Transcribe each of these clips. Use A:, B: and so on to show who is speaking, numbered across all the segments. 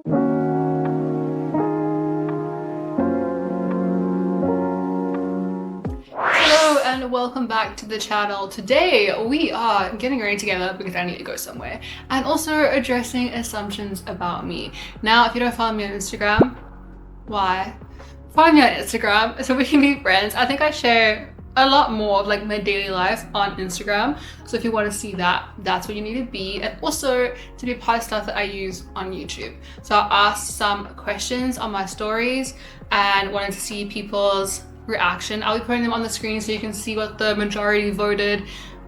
A: Hello and welcome back to the channel. Today we are getting ready together because I need to go somewhere and also addressing assumptions about me. Now, if you don't follow me on Instagram, why? Follow me on Instagram so we can be friends. I think I share a lot more of like my daily life on Instagram. So if you want to see that, that's where you need to be. And also to be part of stuff that I use on YouTube. So I'll ask some questions on my stories and wanted to see people's reaction. I'll be putting them on the screen so you can see what the majority voted.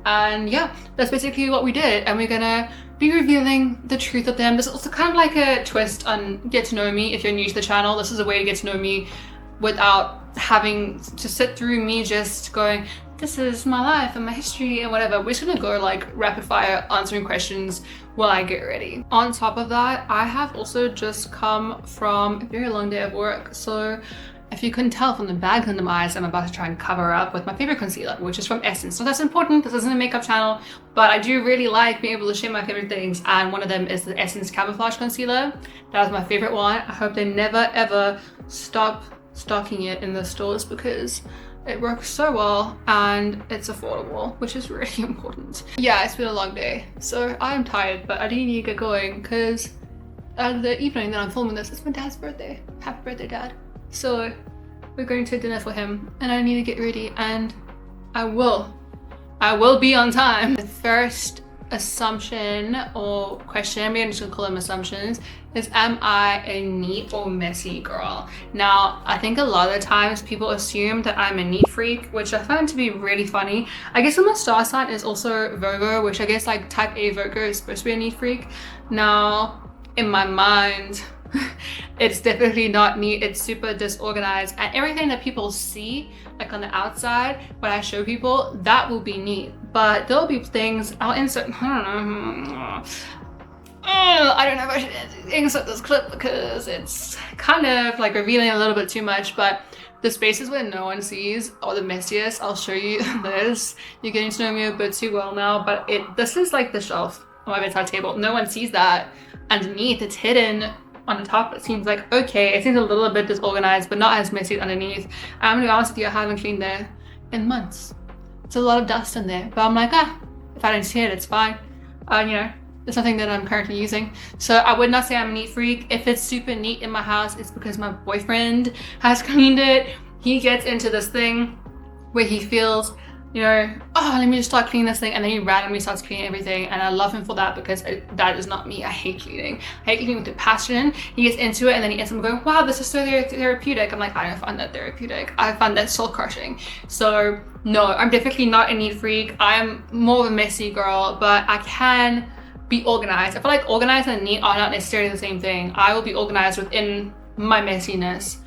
A: And yeah, that's basically what we did. And we're gonna be revealing the truth of them. This is also kind of like a twist on get to know me. If you're new to the channel, this is a way to get to know me without having to sit through me just going, this is my life and my history and whatever. We're just gonna go like rapid fire answering questions while I get ready. On top of that, I have also just come from a very long day of work. So if you couldn't tell from the bags under my eyes, I'm about to try and cover up with my favorite concealer, which is from Essence. So that's important. This isn't a makeup channel, but I do really like being able to share my favorite things. And one of them is the Essence Camouflage Concealer. That was my favorite one. I hope they never ever stop stocking it in the stores because it works so well and it's affordable, which is really important. Yeah, it's been a long day, so I'm tired, but I do need to get going because the evening that I'm filming this, it's my dad's birthday. Happy birthday, Dad. So we're going to dinner for him and I need to get ready and I will be on time. The first assumption or question, we're just gonna call them assumptions, is am I a neat or messy girl? Now, I think a lot of the times people assume that I'm a neat freak, which I find to be really funny. I guess my star sign is also Virgo, which I guess like type A Virgo is supposed to be a neat freak. Now, in my mind, it's definitely not neat. It's super disorganized, and everything that people see like on the outside when I show people, that will be neat, but there'll be things I'll insert. I don't know if I should insert this clip because it's kind of like revealing a little bit too much, but the spaces where no one sees are the messiest. I'll show you this. You're getting to know me a bit too well now, but this is like the shelf on my bedside table. No one sees that. Underneath, it's hidden. On the top, it seems like okay, it seems a little bit disorganized, but not as messy underneath. I'm gonna be honest with you, I haven't cleaned there in months. It's a lot of dust in there, but I'm like, if I don't see it, it's fine. You know, it's nothing that I'm currently using. So I would not say I'm a neat freak. If it's super neat in my house, it's because my boyfriend has cleaned it. He gets into this thing where he feels, you know, oh, let me just start cleaning this thing, and then he randomly starts cleaning everything, and I love him for that because that is not me. I hate cleaning. I hate cleaning with passion. He gets into it and then he ends up going, wow, this is so therapeutic. I'm like, I don't find that therapeutic. I find that soul crushing. So no, I'm definitely not a neat freak. I'm more of a messy girl, but I can be organized. I feel like organized and neat are not necessarily the same thing. I will be organized within my messiness,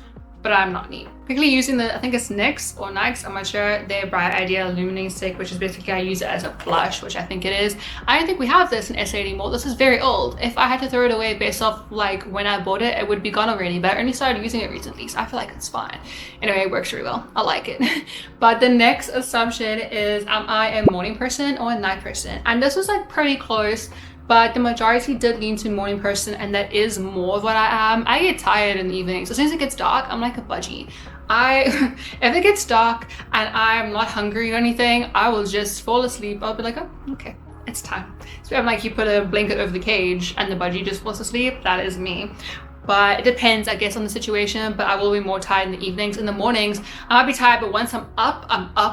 A: but I'm not neat. Quickly using the, I think it's NYX or NYX, I'm not sure, their Bright Idea Illuminating Stick, which is basically I use it as a blush, which I think it is. I don't think we have this in SA anymore. This is very old. If I had to throw it away based off like when I bought it, it would be gone already, but I only started using it recently, so I feel like it's fine. Anyway, it works really well. I like it. But the next assumption is, am I a morning person or a night person? And this was like pretty close, but the majority did lean to morning person, and that is more of what I am. I get tired in the evenings. As soon as it gets dark, I'm like a budgie. If it gets dark and I'm not hungry or anything, I will just fall asleep. I'll be like, oh, okay, it's time. So I'm like, you put a blanket over the cage and the budgie just falls asleep. That is me. But it depends, I guess, on the situation, but I will be more tired in the evenings. In the mornings, I might be tired, but once I'm up,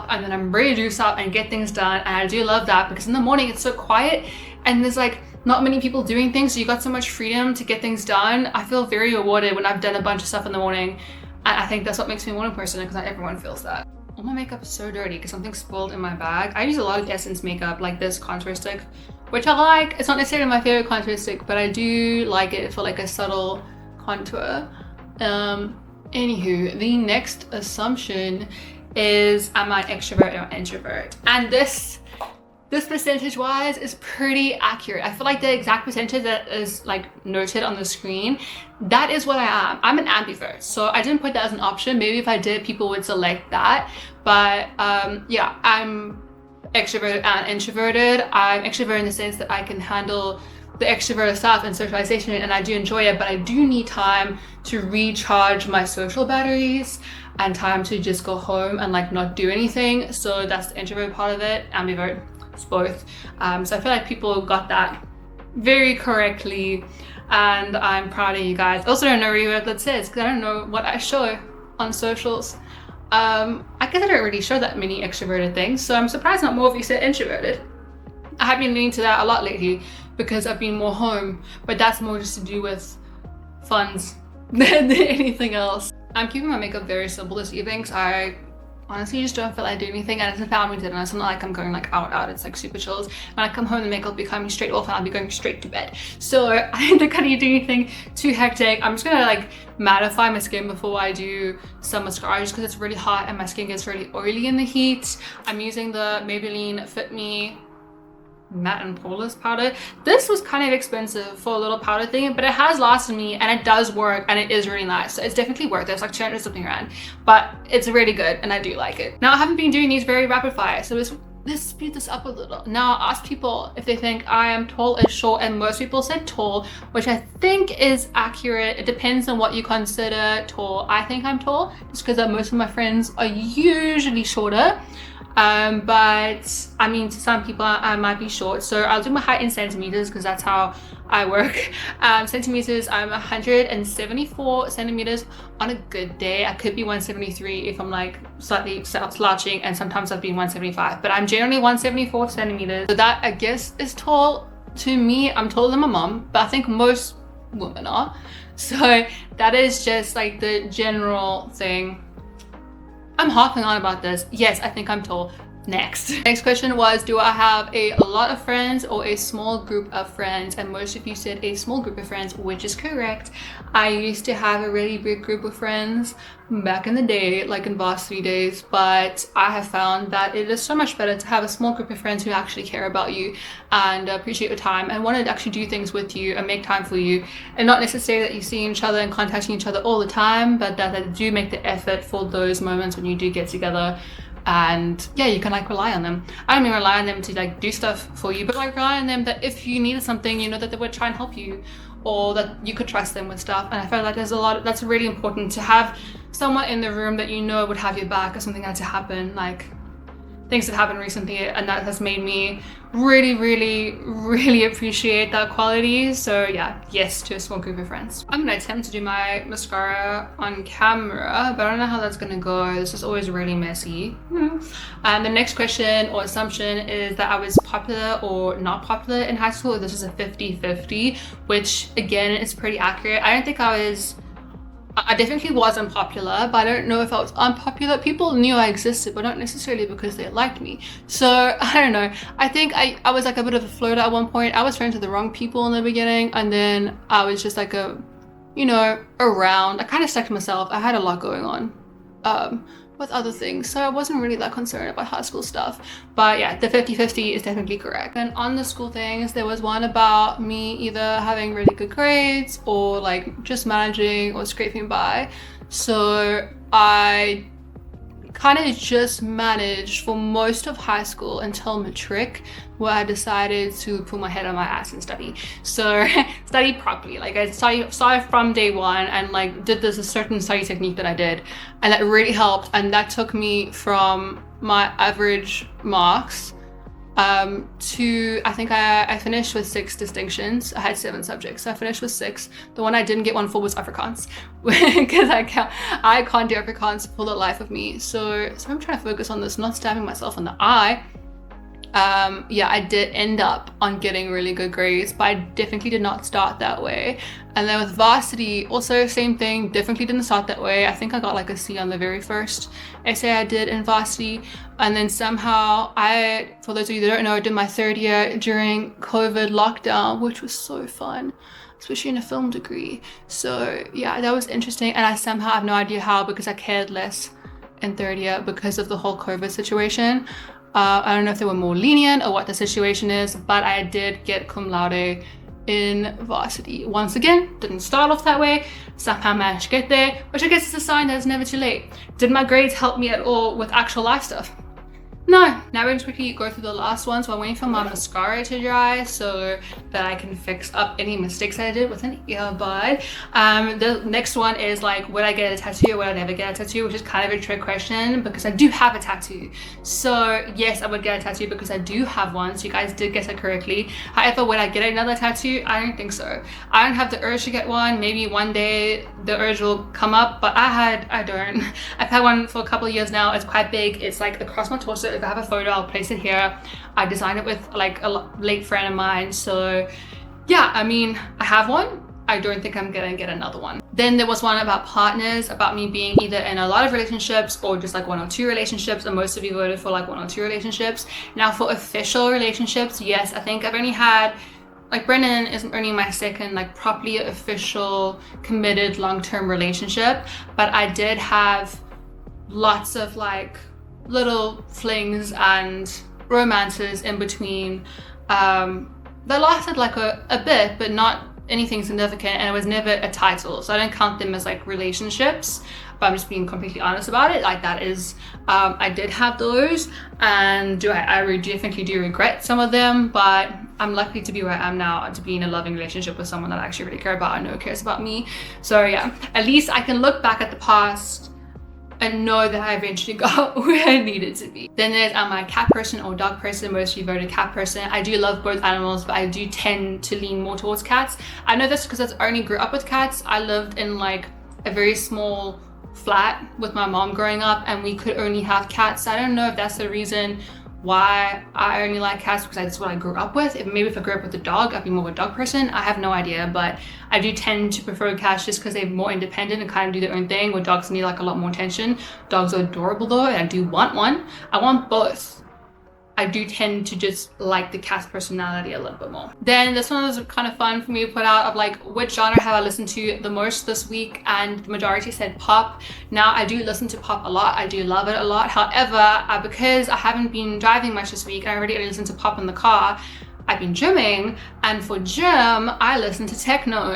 A: and then I'm ready to do stuff and get things done. And I do love that because in the morning, it's so quiet and there's like not many people doing things, so you got so much freedom to get things done. I feel very rewarded when I've done a bunch of stuff in the morning, and I think that's what makes me a morning person, because not everyone feels that. All my makeup is so dirty because something spilled in my bag. I use a lot of Essence makeup, like this contour stick, which I like. It's not necessarily my favorite contour stick, but I do like it for like a subtle contour. Anywho, the next assumption is, am I extrovert or introvert? And this percentage wise is pretty accurate. I feel like the exact percentage that is like noted on the screen, that is what I am. I'm an ambivert, so I didn't put that as an option. Maybe if I did, people would select that, but yeah, I'm extroverted and introverted. I'm extroverted in the sense that I can handle the extroverted stuff and socialization, and I do enjoy it, but I do need time to recharge my social batteries and time to just go home and like not do anything. So that's the introvert part of it. Ambivert, it's both. So I feel like people got that very correctly, and I'm proud of you guys. Also don't know really what that says because I don't know what I show on socials. I guess I don't really show that many extroverted things, so I'm surprised not more of you said introverted. I have been leaning to that a lot lately because I've been more home, but that's more just to do with funds than anything else. I'm keeping my makeup very simple this evening, so I honestly just don't feel like doing anything, and it's a family dinner. It's not like I'm going like out. It's like super chills. When I come home, the makeup will be coming straight off and I'll be going straight to bed. So I don't think I need to do anything too hectic. I'm just gonna like mattify my skin before I do some mascara just because it's really hot and my skin gets really oily in the heat. I'm using the Maybelline Fit Me matte and poreless powder. This was kind of expensive for a little powder thing, but it has lasted me and it does work and it is really nice. So it's definitely worth it. It's like 200 something rand, but it's really good and I do like it. Now I haven't been doing these very rapid fire, so let's speed this up a little. Now I asked people if they think I am tall or short, and most people said tall, which I think is accurate. It depends on what you consider tall. I think I'm tall just because most of my friends are usually shorter. But I mean, to some people I might be short, so I'll do my height in centimeters because that's how I work. Centimeters, I'm 174 centimeters on a good day. I could be 173 if I'm like slightly slouching, and sometimes I've been 175, but I'm generally 174 centimeters. So that I guess is tall. To me, I'm taller than my mom, but I think most women are. So that is just like the general thing. I'm harping on about this. Yes, I think I'm tall. Next question was, do I have a lot of friends or a small group of friends? And most of you said a small group of friends, which is correct. I used to have a really big group of friends back in the day, like in varsity days, but I have found that it is so much better to have a small group of friends who actually care about you and appreciate your time and want to actually do things with you and make time for you, and not necessarily that you see each other and contacting each other all the time, but that they do make the effort for those moments when you do get together. And yeah, you can like rely on them. I don't mean rely on them to like do stuff for you, but like rely on them that if you needed something, you know that they would try and help you, or that you could trust them with stuff. And I feel like there's a lot that's really important to have someone in the room that you know would have your back if something had to happen. Like things that happened recently, and that has made me really appreciate that quality. So yeah, yes to a small group of friends. I'm gonna attempt to do my mascara on camera, but I don't know how that's gonna go. This is always really messy. And the next question or assumption is that I was popular or not popular in high school. This is a 50-50, which again is pretty accurate. I definitely was unpopular, but I don't know if I was unpopular. People knew I existed, but not necessarily because they liked me. So I don't know. I think I was like a bit of a floater at one point. I was friends with the wrong people in the beginning, and then I was just like around. I kind of stuck to myself. I had a lot going on with other things, so I wasn't really that concerned about high school stuff. But yeah, the 50-50 is definitely correct. And on the school things, there was one about me either having really good grades or like just managing or scraping by. So I kind of just managed for most of high school until matric, where I decided to put my head on my ass and study. So study properly. Like I started from day one and like did this a certain study technique that I did, and that really helped. And that took me from my average marks to, I think I finished with 6 distinctions. I had 7 subjects, so I finished with 6. The one I didn't get one for was Afrikaans, because I can't do Afrikaans for the life of me. So I'm trying to focus on this, not stabbing myself in the eye. Yeah, I did end up on getting really good grades, but I definitely did not start that way. And then with varsity, also same thing, definitely didn't start that way. I think I got like a C on the very first essay I did in varsity. And then somehow for those of you that don't know, I did my 3rd year during COVID lockdown, which was so fun, especially in a film degree. So yeah, that was interesting. And I somehow have no idea how, because I cared less in 3rd year because of the whole COVID situation. I don't know if they were more lenient or what the situation is, but I did get cum laude in varsity. Once again, didn't start off that way, somehow managed to get there, which I guess is a sign that it's never too late. Did my grades help me at all with actual life stuff? No. Now we're going to quickly go through the last one. So I'm waiting for my mascara to dry so that I can fix up any mistakes I did with an earbud. The next one is like, would I get a tattoo or would I never get a tattoo, which is kind of a trick question because I do have a tattoo. So yes, I would get a tattoo because I do have one. So you guys did guess it correctly. However, would I get another tattoo? I don't think so. I don't have the urge to get one. Maybe one day the urge will come up, but I don't. I've had one for a couple of years now. It's quite big. It's like across my torso. If I have a photo, I'll place it here. I designed it with like a late friend of mine. So yeah, I mean, I have one. I don't think I'm gonna get another one. Then there was one about partners, about me being either in a lot of relationships or just like 1 or 2 relationships, and most of you voted for like 1 or 2 relationships. Now for official relationships, yes, I think I've only had, like, Brennan is only my second like properly official committed long-term relationship, but I did have lots of like little flings and romances in between that lasted like a bit, but not anything significant, and it was never a title, so I don't count them as like relationships, but I'm just being completely honest about it. Like, that is I did have those, and I definitely do regret some of them, but I'm lucky to be where I am now, to be in a loving relationship with someone that I actually really care about and know cares about me. So yeah, at least I can look back at the past and know that I eventually got where I needed to be. Then there's, am I a cat person or dog person? Most of you voted cat person. I do love both animals, but I do tend to lean more towards cats. I know this because I only grew up with cats. I lived in like a very small flat with my mom growing up, and we could only have cats. I don't know if that's the reason why I only like cats, because that's what I grew up with. Maybe if I grew up with a dog, I'd be more of a dog person. I have no idea, but I do tend to prefer cats just because they're more independent and kind of do their own thing, where dogs need like a lot more attention. Dogs are adorable though, and I do want one. I want both. I do tend to just like the cat's personality a little bit more. Then this one was kind of fun for me to put out, of like, which genre have I listened to the most this week, and the majority said pop. Now I do listen to pop a lot. I do love it a lot. However, because I haven't been driving much this week and I already listen to pop in the car, I've been gymming, and for gym I listen to techno.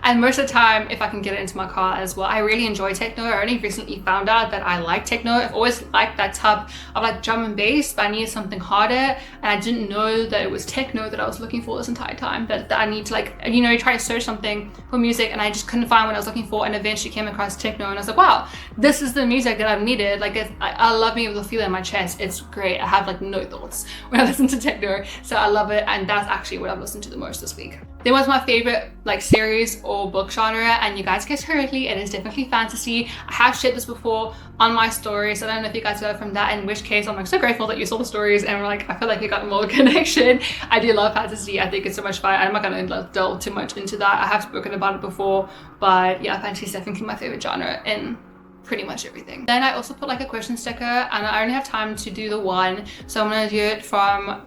A: And most of the time, if I can get it into my car as well, I really enjoy techno. I only recently found out that I like techno. I've always liked that type of like drum and bass, but I needed something harder, and I didn't know that it was techno that I was looking for this entire time. That I need to, like, you know, try to search something for music, and I just couldn't find what I was looking for, and eventually came across techno, and I was like, wow, this is the music that I've needed. Like, I love being able to feel it in my chest. It's great. I have like no thoughts when I listen to techno, so I love it. And that's actually what I've listened to the most this week. Then was my favorite like series or book genre, and you guys guessed correctly, it is definitely fantasy. I have shared this before on my stories, so I don't know if you guys got it from that, in which case I'm like so grateful that you saw the stories and we're like, I feel like we got more connection. I do love fantasy. I think it's so much fun. I'm not gonna delve too much into that. I have spoken about it before, but yeah, fantasy is definitely my favorite genre in pretty much everything. Then I also put like a question sticker, and I only have time to do the one, so I'm gonna do it from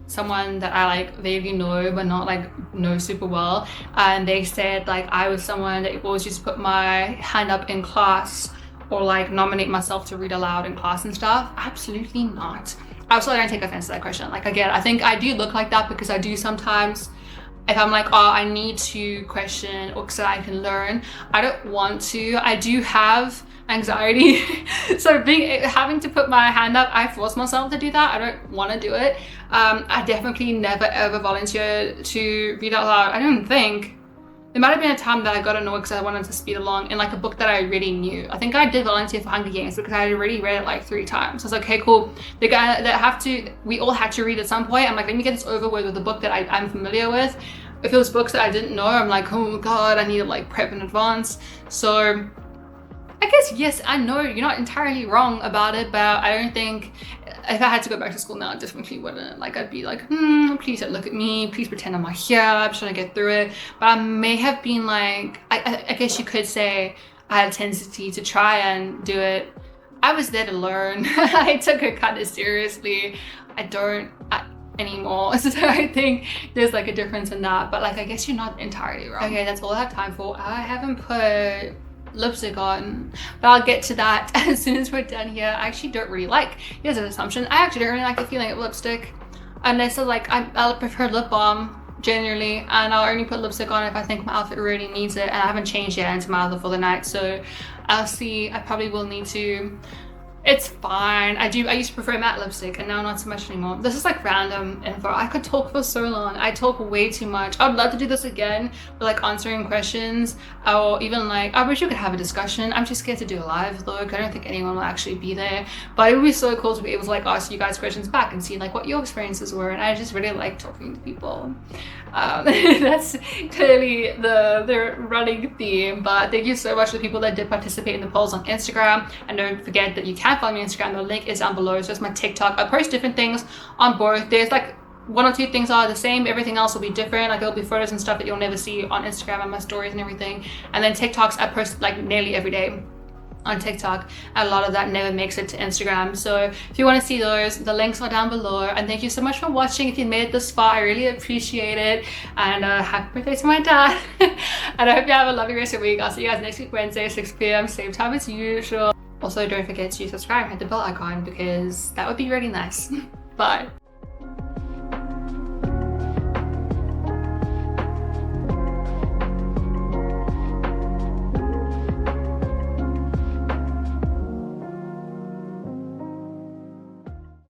A: someone that I like vaguely know but not like know super well. And they said like I was someone that always used to put my hand up in class or like nominate myself to read aloud in class and stuff. Absolutely not. I also don't take offense to that question. Like, again, I think I do look like that because I do sometimes, if I'm like, oh, I need to question or so I can learn, I don't want to. I do have anxiety. So having to put my hand up, I force myself to do that. I don't want to do it. I definitely never ever volunteered to read out loud. I don't think. There might have been a time that I got annoyed because I wanted to speed along in like a book that I already knew. I think I did volunteer for Hunger Games because I had already read it like 3 times. So I was like, okay, cool. The guy that we all had to read at some point. I'm like, let me get this over with a book that I'm familiar with. If it was books that I didn't know, I'm like, oh God, I need to like prep in advance. So I guess, yes, I know you're not entirely wrong about it, but I don't think if I had to go back to school now, I definitely wouldn't. Like, I'd be like, please don't look at me. Please pretend I'm not here. I'm trying to get through it. But I may have been like, I guess you could say I had a tendency to try and do it. I was there to learn. I took it kind of seriously. I don't anymore. So I think there's like a difference in that. But like, I guess you're not entirely wrong. Okay, that's all I have time for. I haven't put lipstick on, but I'll get to that as soon as we're done here. I actually don't really like, here's an assumption, I actually don't really like the feeling of lipstick, unless I'll prefer lip balm generally, and I'll only put lipstick on if I think my outfit really needs it, and I haven't changed yet into my outfit for the night, so I'll see. I probably will need to It's fine. I used to prefer matte lipstick and now not so much anymore. This is like random info. I could talk for so long. I talk way too much. I'd love to do this again, with like answering questions, or even like, I wish you could have a discussion. I'm too scared to do a live though, because I don't think anyone will actually be there. But it would be so cool to be able to like ask you guys questions back and see like what your experiences were. And I just really like talking to people. That's clearly the running theme. But thank you so much to the people that did participate in the polls on Instagram. And don't forget that you can follow me on Instagram. The link is down below. So it's my TikTok. I post different things on both. There's like one or two things are the same. Everything else will be different. Like there'll be photos and stuff that you'll never see on Instagram and my stories and everything. And then TikToks, I post like nearly every day on TikTok. A lot of that never makes it to Instagram. So if you want to see those, the links are down below. And thank you so much for watching. If you made it this far, I really appreciate it. And happy birthday to my dad. And I hope you have a lovely rest of your week. I'll see you guys next week, Wednesday, 6 p.m. same time as usual. Also, don't forget to subscribe and hit the bell icon because that would be really nice. Bye.